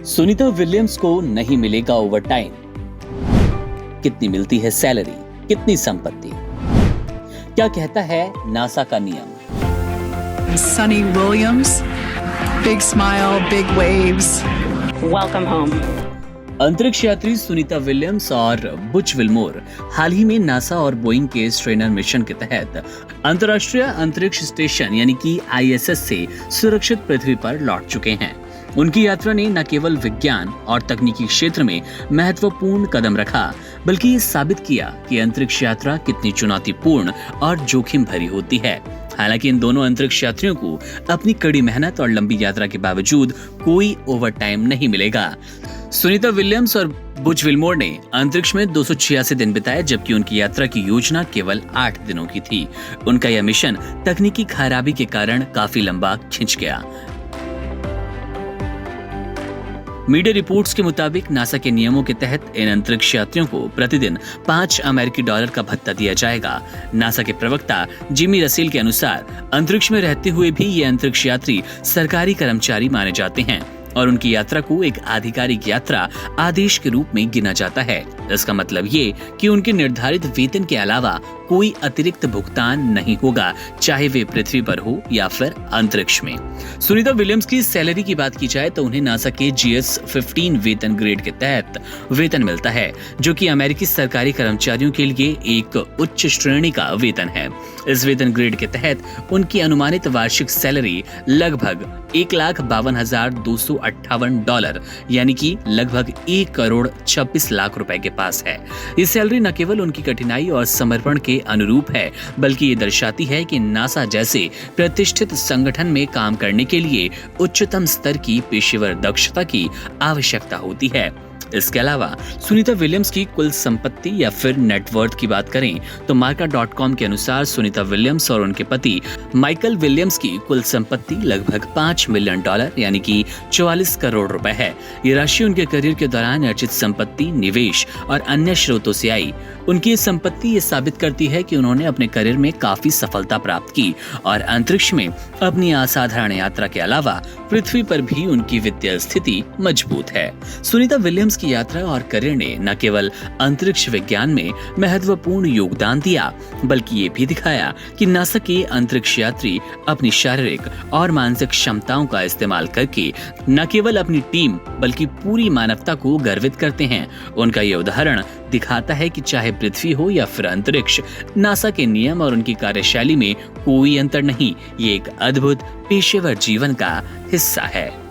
Sunita Williams को नहीं मिलेगा ओवर टाइम। कितनी मिलती है सैलरी, कितनी संपत्ति, क्या कहता है नासा का नियम? Sunny Williams, big smile, big waves. Welcome home. अंतरिक्ष यात्री सुनीता विलियम्स और बुच विल्मोर हाल ही में नासा और बोइंग के स्ट्रेनर मिशन के तहत अंतर्राष्ट्रीय अंतरिक्ष स्टेशन यानी कि ISS से सुरक्षित पृथ्वी पर लौट चुके हैं। उनकी यात्रा ने न केवल विज्ञान और तकनीकी क्षेत्र में महत्वपूर्ण कदम रखा, बल्कि ये साबित किया कि अंतरिक्ष यात्रा कितनी चुनौतीपूर्ण और जोखिम भरी होती है। हालांकि इन दोनों अंतरिक्ष यात्रियों को अपनी कड़ी मेहनत और लंबी यात्रा के बावजूद कोई ओवर टाइम नहीं मिलेगा। सुनीता विलियम्स और बुच विल्मोर ने अंतरिक्ष में 286 दिन बिताए, जबकि उनकी यात्रा की योजना केवल 8 दिनों की थी। उनका यह मिशन तकनीकी खराबी के कारण काफी लंबा खिंच गया। मीडिया रिपोर्ट्स के मुताबिक नासा के नियमों के तहत इन अंतरिक्ष यात्रियों को प्रतिदिन $5 का भत्ता दिया जाएगा। नासा के प्रवक्ता जिमी रसेल के अनुसार अंतरिक्ष में रहते हुए भी ये अंतरिक्ष यात्री सरकारी कर्मचारी माने जाते हैं और उनकी यात्रा को एक आधिकारिक यात्रा आदेश के रूप में गिना जाता है। इसका मतलब ये कि उनके निर्धारित वेतन के अलावा कोई अतिरिक्त भुगतान नहीं होगा, चाहे वे पृथ्वी पर हो या फिर अंतरिक्ष में। सुनीता विलियम्स की सैलरी की बात की जाए तो उन्हें नासा के GS-15 वेतन ग्रेड के तहत वेतन मिलता है, जो कि अमेरिकी सरकारी कर्मचारियों के लिए एक उच्च श्रेणी का वेतन है। इस वेतन ग्रेड के तहत उनकी अनुमानित वार्षिक सैलरी लगभग $1,52,258 यानी कि लगभग 1,26 लाख रुपए के पास है। ये सैलरी न केवल उनकी कठिनाई और समर्पण के अनुरूप है, बल्कि ये दर्शाती है कि नासा जैसे प्रतिष्ठित संगठन में काम करने के लिए उच्चतम स्तर की पेशेवर दक्षता की आवश्यकता होती है। इसके अलावा सुनीता विलियम्स की कुल संपत्ति या फिर नेटवर्थ की बात करें तो marca.com के अनुसार सुनीता विलियम्स और उनके पति माइकल विलियम्स की कुल संपत्ति लगभग $5 मिलियन यानी कि 44 करोड़ रुपए है। ये राशि उनके करियर के दौरान अर्जित संपत्ति, निवेश और अन्य स्रोतों से आई। उनकी ये संपत्ति ये साबित करती है कि उन्होंने अपने करियर में काफी सफलता प्राप्त की और अंतरिक्ष में अपनी असाधारण यात्रा के अलावा पृथ्वी पर भी उनकी वित्तीय स्थिति मजबूत है। सुनीता विलियम्स की यात्रा और करियर ने न केवल अंतरिक्ष विज्ञान में महत्वपूर्ण योगदान दिया, बल्कि ये भी दिखाया कि नासा के अंतरिक्ष यात्री अपनी शारीरिक और मानसिक क्षमताओं का इस्तेमाल करके न केवल अपनी टीम बल्कि पूरी मानवता को गर्वित करते हैं। उनका ये उदाहरण दिखाता है कि चाहे पृथ्वी हो या फिर अंतरिक्ष, नासा के नियम और उनकी कार्यशैली में कोई अंतर नहीं। ये एक अद्भुत पेशेवर जीवन का हिस्सा है।